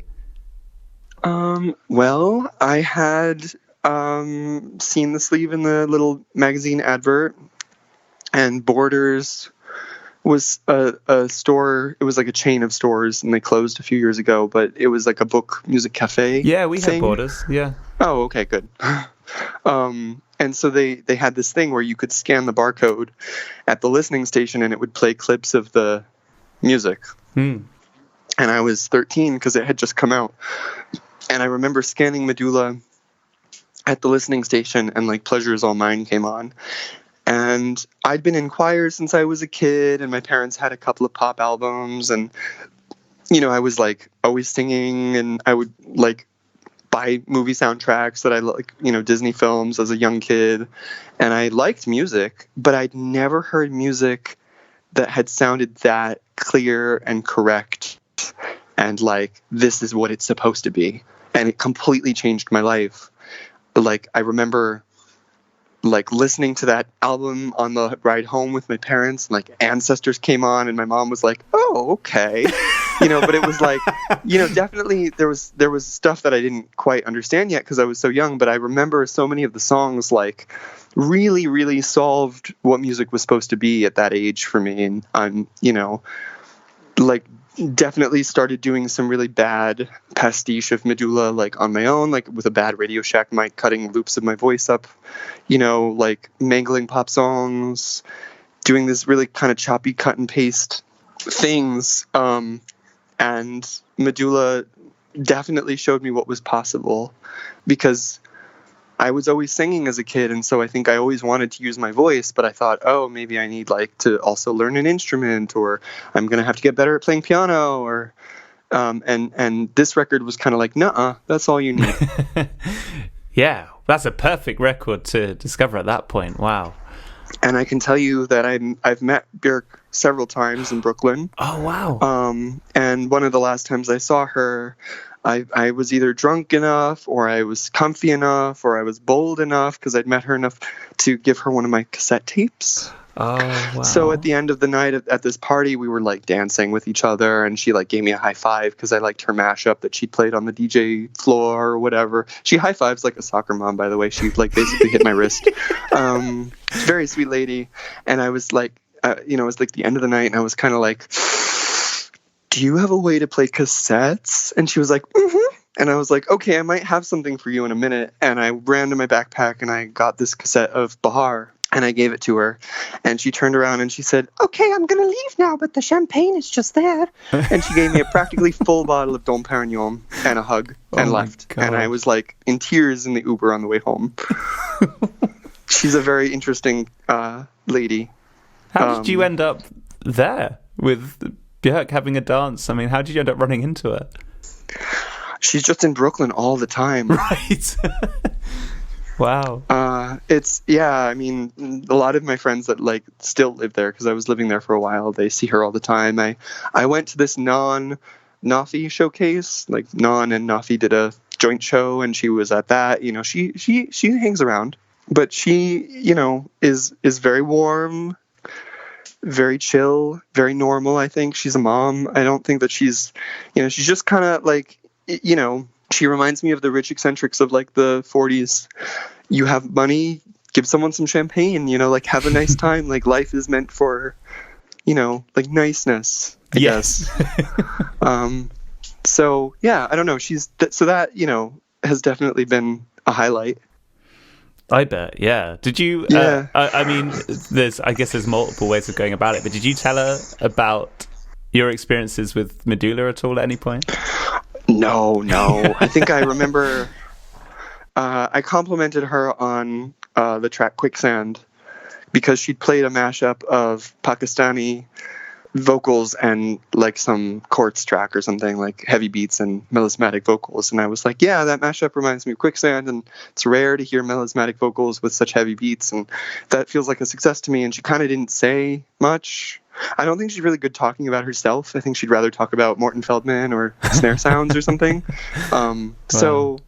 Well, I had seen the sleeve in the little magazine advert, and Borders was a store. It was like a chain of stores, and they closed a few years ago, but it was like a book music cafe. Yeah, we have thing. Borders. Yeah. Oh, okay, good. And so they had this thing where you could scan the barcode at the listening station, and it would play clips of the music. And I was 13 because it had just come out. And I remember scanning Medulla at the listening station, and like Pleasure Is All Mine came on. And I'd been in choir since I was a kid, and my parents had a couple of pop albums, and I was like always singing, and I would like buy movie soundtracks that I like, Disney films as a young kid. And I liked music, but I'd never heard music that had sounded that clear and correct, and like, this is what it's supposed to be. And it completely changed my life. Like, I remember like listening to that album on the ride home with my parents, and like Ancestors came on, and my mom was like, oh, okay. But it was like, definitely there was stuff that I didn't quite understand yet because I was so young, but I remember so many of the songs like really, really solved what music was supposed to be at that age for me. And I'm, like definitely started doing some really bad pastiche of Medulla, like on my own, like with a bad Radio Shack mic, cutting loops of my voice up, like mangling pop songs, doing this really kind of choppy cut and paste things. And Medulla definitely showed me what was possible, because I was always singing as a kid, and so I think I always wanted to use my voice, but I thought, oh, maybe I need like to also learn an instrument, or I'm gonna have to get better at playing piano, or and this record was kind of like, nuh-uh, that's all you need. Yeah, that's a perfect record to discover at that point. Wow. And I can tell you that I've met Björk several times in Brooklyn. Oh, wow. And one of the last times I saw her, I was either drunk enough, or I was comfy enough, or I was bold enough because I'd met her enough to give her one of my cassette tapes. Oh, wow. So at the end of the night at this party, we were like dancing with each other, and she like gave me a high five because I liked her mashup that she played on the DJ floor or whatever. She high fives like a soccer mom, by the way. She like basically hit my wrist. Very sweet lady. And I was like, it was like the end of the night, and I was kind of like, do you have a way to play cassettes? And she was like, mm-hmm. And I was like, okay, I might have something for you in a minute. And I ran to my backpack, and I got this cassette of Bahar, and I gave it to her. And she turned around and she said, okay, I'm going to leave now, but the champagne is just there. And she gave me a practically full bottle of Dom Perignon and a hug and left. God. And I was like in tears in the Uber on the way home. She's a very interesting lady. How did you end up there with Björk having a dance? I mean, how did you end up running into her? She's just in Brooklyn all the time. Right. Wow. I mean, a lot of my friends that like still live there, because I was living there for a while, they see her all the time. I went to this Nafi showcase, like Non and Nafi did a joint show, and she was at that. She hangs around. but she, is very warm, very chill, very normal. I think she's a mom. I don't think that she's just kind of like, she reminds me of the rich eccentrics of like the 40s. You have money, give someone some champagne, like have a nice time. Like life is meant for, like niceness, I guess. So yeah, I don't know. So that, has definitely been a highlight. I bet, yeah. Did you? Yeah. I mean, I guess there's multiple ways of going about it. But did you tell her about your experiences with Medulla at all at any point? No. I think I remember. I complimented her on the track "Quicksand" because she'd played a mashup of Pakistani vocals and like some quartz track or something, like heavy beats and melismatic vocals, and I was like, yeah, that mashup reminds me of Quicksand, and it's rare to hear melismatic vocals with such heavy beats, and that feels like a success to me. And she kind of didn't say much. I don't think she's really good talking about herself. I think she'd rather talk about Morton Feldman or snare sounds or something. So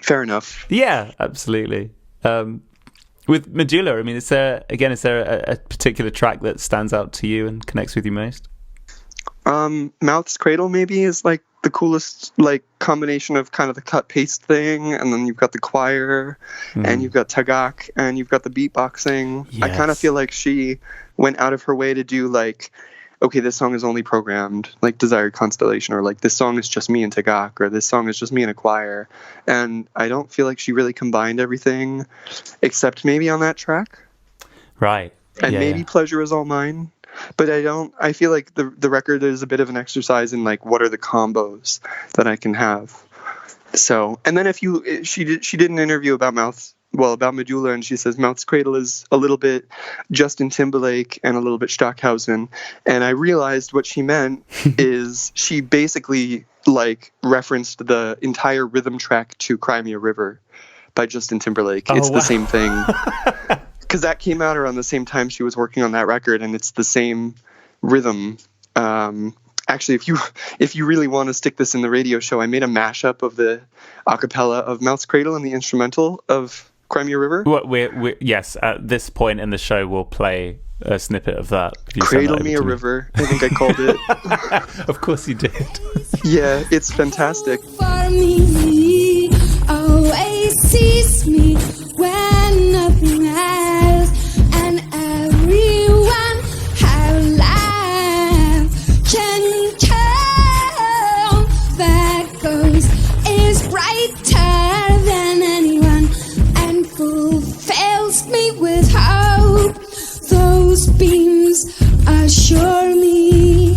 fair enough. Yeah, absolutely. With Medulla, I mean, is there a particular track that stands out to you and connects with you most? Mouth's Cradle maybe is like the coolest, like combination of kind of the cut paste thing, and then you've got the choir, and you've got tagak, and you've got the beatboxing. Yes. I kind of feel like she went out of her way to do like, okay, this song is only programmed, like Desired Constellation, or like this song is just me and tagak, or this song is just me and a choir. And I don't feel like she really combined everything, except maybe on that track. Right. And maybe Pleasure Is All Mine. But I feel like the record is a bit of an exercise in like, what are the combos that I can have? So, and then she did an interview about Medulla, and she says Mouth's Cradle is a little bit Justin Timberlake and a little bit Stockhausen. And I realized what she meant is she basically like referenced the entire rhythm track to Cry Me a River by Justin Timberlake. It's the same thing. Because that came out around the same time she was working on that record, and it's the same rhythm. Actually, if you really want to stick this in the radio show, I made a mashup of the a cappella of Mouth's Cradle and the instrumental of Cry Me a River. Yes, at this point in the show, we'll play a snippet of that. Cradle Me a River, I think I called it. Of course you did. Yeah, it's fantastic. For me, always sees me when nothing else, and everyone how life can come. That ghost is brighter than anyone and fulfills me with hope. Those beams assure me,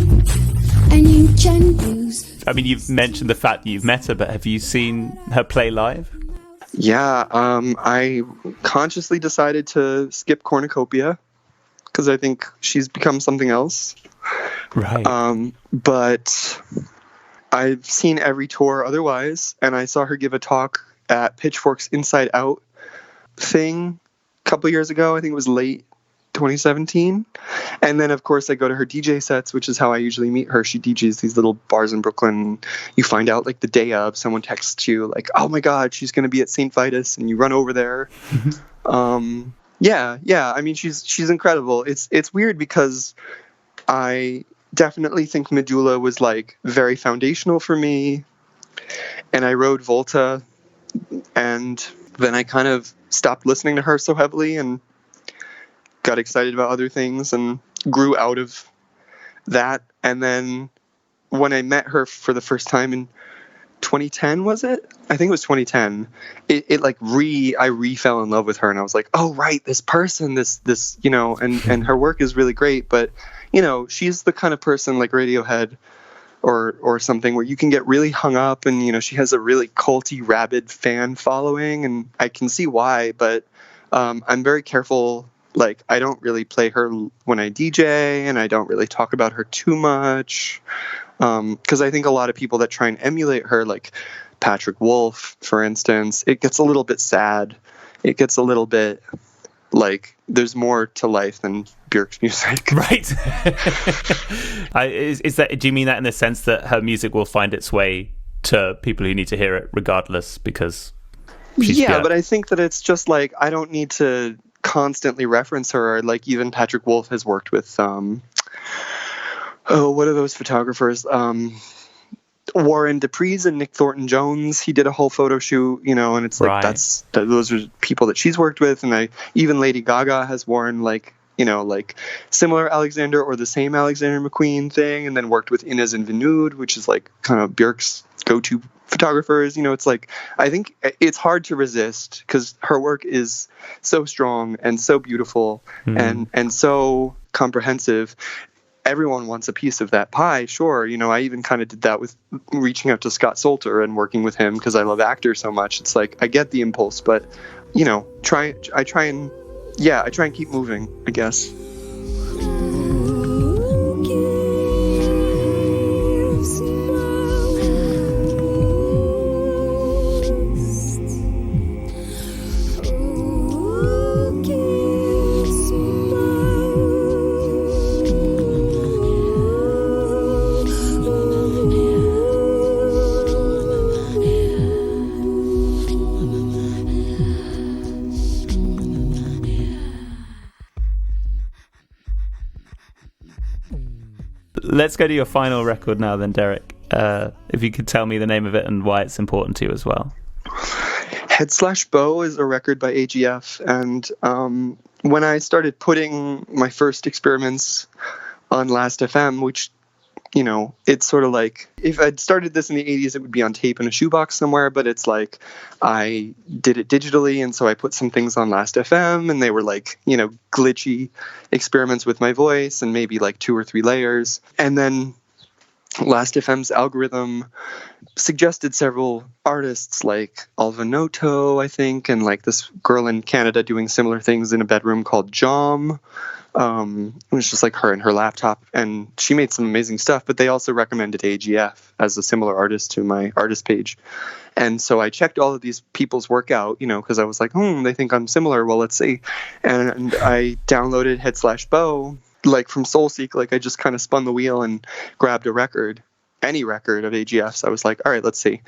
and you can use. I mean, you've mentioned the fact that you've met her, but have you seen her play live? Yeah, I consciously decided to skip Cornucopia because I think she's become something else. Right. But I've seen every tour otherwise, and I saw her give a talk at Pitchfork's Inside Out thing a couple years ago. I think it was late 2017. And then, of course, I go to her DJ sets, which is how I usually meet her. She DJs these little bars in Brooklyn. You find out, like, the day of, someone texts you, like, oh, my God, she's going to be at St. Vitus, and you run over there. Yeah. I mean, she's incredible. It's weird because I definitely think Medulla was, like, very foundational for me. And I rode Volta, and then I kind of stopped listening to her so heavily and got excited about other things and grew out of that. And then when I met her for the first time in 2010, was it? I think it was 2010. I re-fell in love with her, and I was like, oh, right, this person, this, and her work is really great. But, she's the kind of person like Radiohead or something where you can get really hung up, and, she has a really culty, rabid fan following, and I can see why, but I'm very careful. Like, I don't really play her when I DJ, and I don't really talk about her too much. Because I think a lot of people that try and emulate her, like Patrick Wolf, for instance, it gets a little bit sad. It gets a little bit like there's more to life than Björk's music. Right. Do you mean that in the sense that her music will find its way to people who need to hear it regardless? Because she's Yeah, Björk. but I think that it's just like I don't need to constantly reference her. Like even Patrick Wolf has worked with what are those photographers? Warren DePries and Nick Thornton Jones. He did a whole photo shoot, and it's like Right. those are people that she's worked with, and even Lady Gaga has worn like similar Alexander or the same Alexander McQueen thing, and then worked with Inez and Vinud, which is like kind of Björk's go-to photographers. It's like I think it's hard to resist because her work is so strong and so beautiful and so comprehensive. Everyone wants a piece of that pie, sure. I even kind of did that with reaching out to Scott Salter and working with him because I love actors so much. It's like I get the impulse, but I try and keep moving, I guess. Let's go to your final record now then, Derek. If you could tell me the name of it and why it's important to you as well. Head/Bow is a record by AGF, and when I started putting my first experiments on Last FM, which it's sort of like if I'd started this in the 80s, it would be on tape in a shoebox somewhere, but it's like I did it digitally, and so I put some things on Last FM, and they were like, glitchy experiments with my voice and maybe like 2 or 3 layers. And then Last FM's algorithm suggested several artists like Alva Noto, I think, and like this girl in Canada doing similar things in a bedroom called Jom. It was just like her and her laptop, and she made some amazing stuff, but they also recommended AGF as a similar artist to my artist page. And so I checked all of these people's work out, because I was like, they think I'm similar. Well, let's see. And I downloaded Head/Bow, like from SoulSeek. Like I just kind of spun the wheel and grabbed a record, any record of AGF's. I was like, all right, let's see.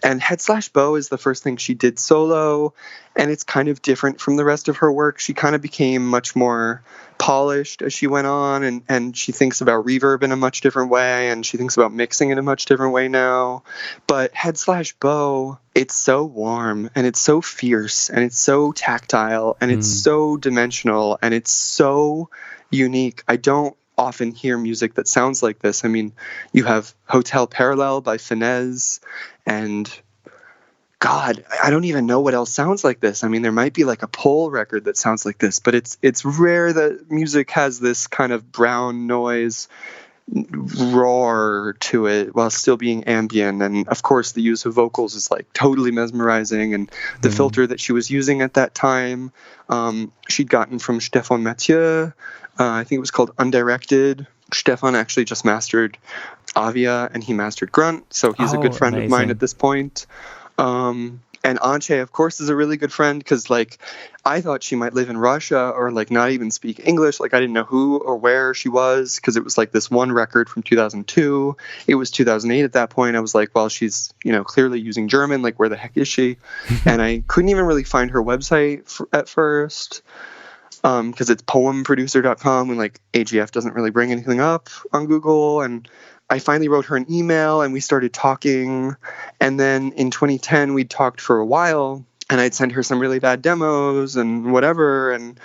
And Head/Bow is the first thing she did solo, and it's kind of different from the rest of her work. She kind of became much more polished as she went on, and she thinks about reverb in a much different way, and she thinks about mixing in a much different way now. But Head/Bow, it's so warm, and it's so fierce, and it's so tactile, and it's so dimensional, and it's so unique. I don't often hear music that sounds like this. I mean, you have Hotel Parallel by Finesse, and God, I don't even know what else sounds like this. I mean, there might be like a Pole record that sounds like this, but it's rare that music has this kind of brown noise roar to it while still being ambient. And of course, the use of vocals is like totally mesmerizing. And the filter that she was using at that time, she'd gotten from Stefan Mathieu. I think it was called Undirected. Stefan actually just mastered Avia, and he mastered Grunt, so he's a good friend of mine at this point. And Anche, of course, is a really good friend because, like, I thought she might live in Russia or, like, not even speak English. Like, I didn't know who or where she was because it was, like, this one record from 2002. It was 2008 at that point. I was like, well, she's, clearly using German. Like, where the heck is she? And I couldn't even really find her website at first because it's poemproducer.com, and, like, AGF doesn't really bring anything up on Google. And I finally wrote her an email, and we started talking. And then in 2010, we talked for a while, and I'd sent her some really bad demos and whatever. And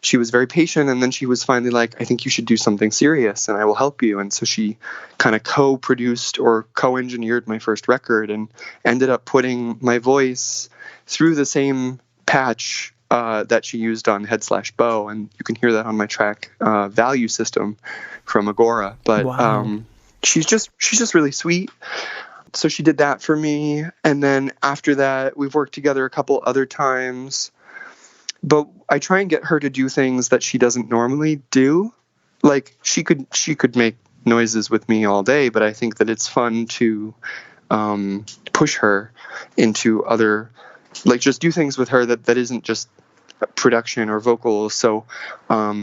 she was very patient. And then she was finally like, I think you should do something serious, and I will help you. And so she kind of co-produced or co-engineered my first record and ended up putting my voice through the same patch that she used on Head/Bow. And you can hear that on my track Value System from Agora. But Wow. she's just really sweet. So she did that for me. And then after that, we've worked together a couple other times. But I try and get her to do things that she doesn't normally do. Like she could make noises with me all day, but I think that it's fun to push her into other, like, just do things with her that isn't just production or vocals. So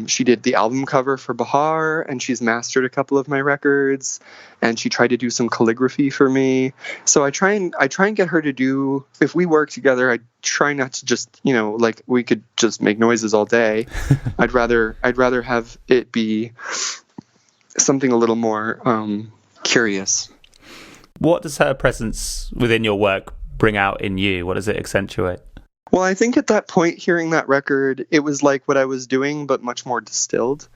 she did the album cover for Bahar, and she's mastered a couple of my records, and she tried to do some calligraphy for me. So I try and get her to do, if we work together, I try not to just, like we could just make noises all day. I'd rather have it be something a little more curious. What does her presence within your work bring out in you? What does it accentuate? Well, I think at that point, hearing that record, it was like what I was doing, but much more distilled.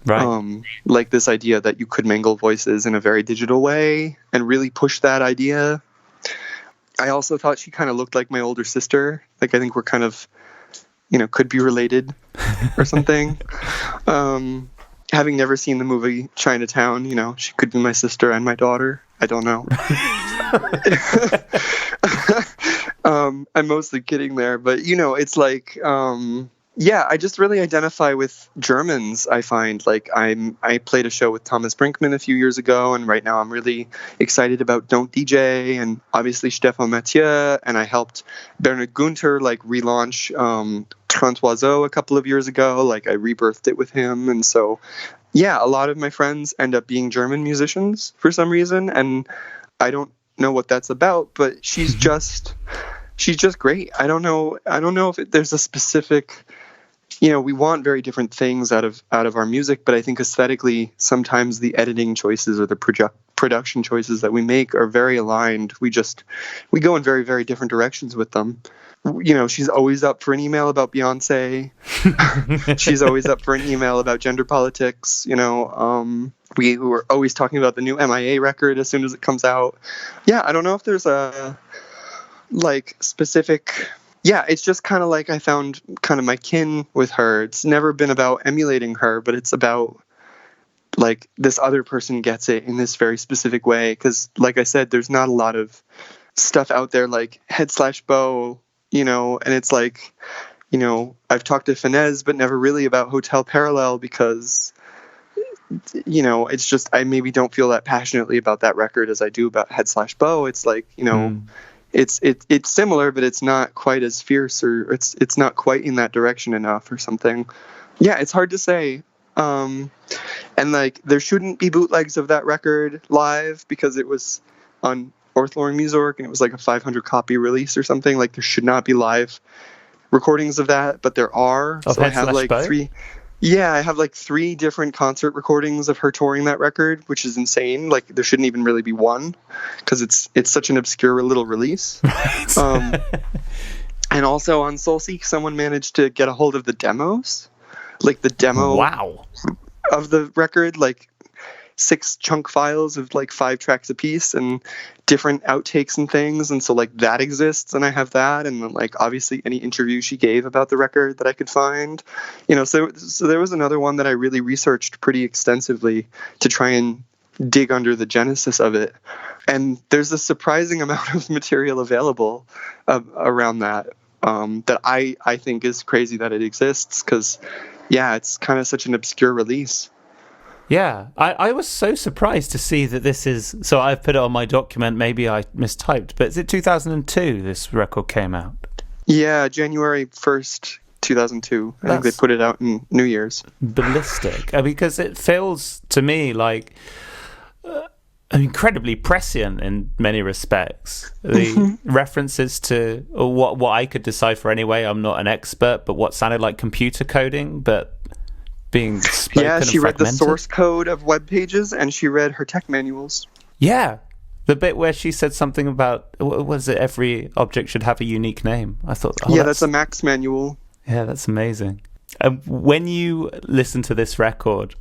Right. Like this idea that you could mangle voices in a very digital way and really push that idea. I also thought she kind of looked like my older sister. Like, I think we're kind of, could be related or something. Having never seen the movie Chinatown, she could be my sister and my daughter. I don't know. I'm mostly kidding there, but it's like, I just really identify with Germans. I find like I played a show with Thomas Brinkman a few years ago, and right now I'm really excited about Don't DJ and obviously Stefan Mathieu, and I helped Bernard Gunther like relaunch Trente Oiseaux a couple of years ago. Like I rebirthed it with him, and so a lot of my friends end up being German musicians for some reason, and I don't know what that's about, but she's just great. I don't know if there's a specific, we want very different things out of our music, but I think aesthetically sometimes the editing choices or the production choices that we make are very aligned. We go in very, very different directions with them. She's always up for an email about Beyonce. She's always up for an email about gender politics. We were always talking about the new MIA record as soon as it comes out. Yeah, I don't know if there's a like specific. Yeah, it's just kind of like I found kind of my kin with her. It's never been about emulating her, but it's about like this other person gets it in this very specific way. Because like I said, there's not a lot of stuff out there like Head/Bow. And it's like, I've talked to Finez, but never really about Hotel Parallel because, it's just, I maybe don't feel that passionately about that record as I do about Head/Bow. It's like, it's similar, but it's not quite as fierce, or it's not quite in that direction enough or something. Yeah, it's hard to say. And like, there shouldn't be bootlegs of that record live because it was on Orthlorn Musorg, and it was like a 500 copy release or something. Like there should not be live recordings of that, but there are. Of so I have like three. Yeah, I have like 3 different concert recordings of her touring that record, which is insane. Like there shouldn't even really be one because it's such an obscure little release. Right. And also on SoulSeek, someone managed to get a hold of the demos, like the demo of the record, like 6 chunk files of like 5 tracks a piece and different outtakes and things, and so like that exists, and I have that, and then like obviously any interview she gave about the record that I could find, so there was another one that I really researched pretty extensively to try and dig under the genesis of it, and there's a surprising amount of material available around that that I think is crazy that it exists, because it's kind of such an obscure release. Yeah, I was so surprised to see that this is... So I've put it on my document, maybe I mistyped, but is it 2002 this record came out? Yeah, January 1st, 2002. I think they put it out in New Year's. Ballistic, because it feels to me like incredibly prescient in many respects. The references to what I could decipher anyway, I'm not an expert, but what sounded like computer coding, but... being spoken. Yeah, she read the source code of web pages and she read her tech manuals. Yeah, the bit where she said something about, was it every object should have a unique name? I thought, that's a Max manual. Yeah, that's amazing. When you listen to this record,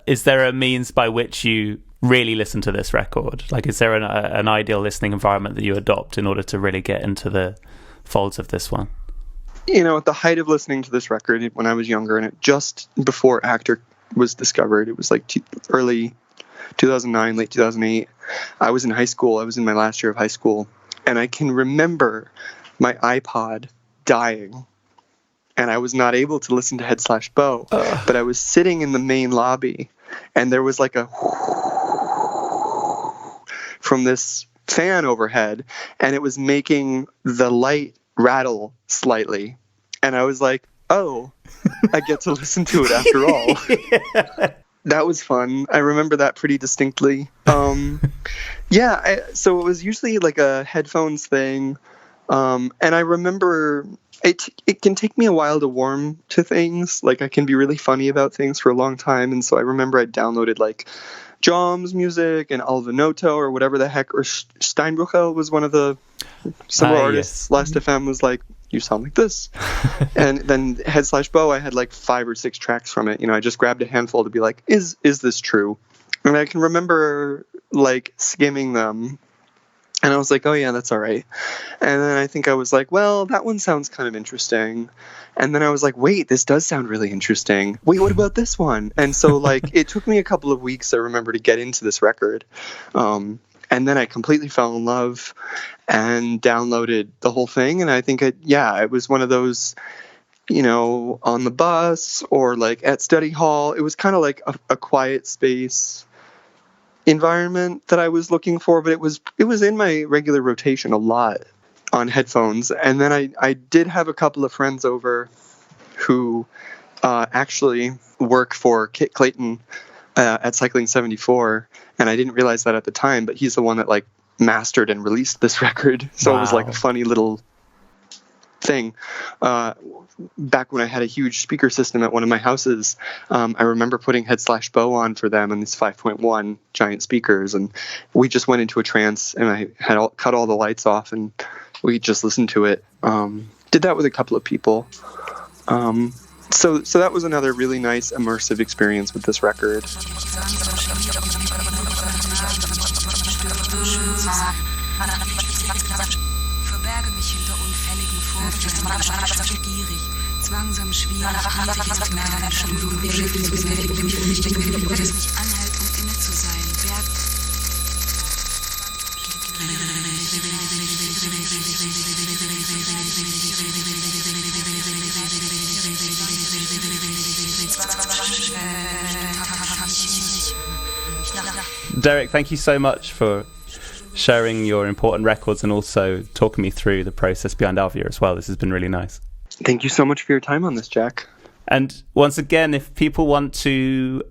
is there a means by which you really listen to this record? Like, is there an ideal listening environment that you adopt in order to really get into the folds of this one? At the height of listening to this record when I was younger, and just before Actor was discovered, it was like early 2009, late 2008. I was in high school. I was in my last year of high school. And I can remember my iPod dying. And I was not able to listen to Head/Bow. But I was sitting in the main lobby. And there was like a from this fan overhead. And it was making the light rattle slightly, and I was like, oh, I get to listen to it after all. That was fun. I remember that pretty distinctly. So it was usually like a headphones thing. And I remember it can take me a while to warm to things. Like, I can be really funny about things for a long time. And so I remember I downloaded like Jom's music and Alvinoto or whatever the heck, or Steinbruchel was one of the similar artists. Yes. Last FM was like, you sound like this. And then Head/Bow, I had like 5 or 6 tracks from it. I just grabbed a handful to be like, is this true? And I can remember like skimming them, and I was like, oh yeah, that's all right. And then I think I was like, well, that one sounds kind of interesting. And then I was like, wait, this does sound really interesting. Wait, what about this one? And so like it took me a couple of weeks, I remember, to get into this record. And then I completely fell in love and downloaded the whole thing. And I think it was one of those, on the bus or like at study hall. It was kind of like a quiet space environment that I was looking for, but it was in my regular rotation a lot on headphones. And then I did have a couple of friends over who actually work for Kit Clayton at Cycling 74, and I didn't realize that at the time, but he's the one that like mastered and released this record. So It was like a funny little thing. Back when I had a huge speaker system at one of my houses, I remember putting Head/Bow on for them and these 5.1 giant speakers, and we just went into a trance, and I had cut all the lights off, and we just listened to it. Did that with a couple of people. So that was another really nice immersive experience with this record. Verberge mich hinter unfälligen Vorstellungen, gierig, zwangsam schwierig, das nicht anhält, inne zu sein. Derek, thank you so much for sharing your important records and also talking me through the process behind Alvia as well. This has been really nice. Thank you so much for your time on this, Jack. And once again, if people want to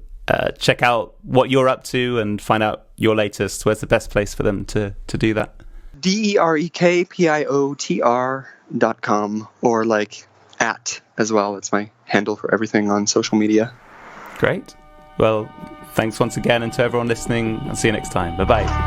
check out what you're up to and find out your latest, where's the best place for them to do that? DEREKPIOTR.com, or like @ as well. It's my handle for everything on social media. Great. Well, thanks once again, and to everyone listening, I'll see you next time. Bye-bye.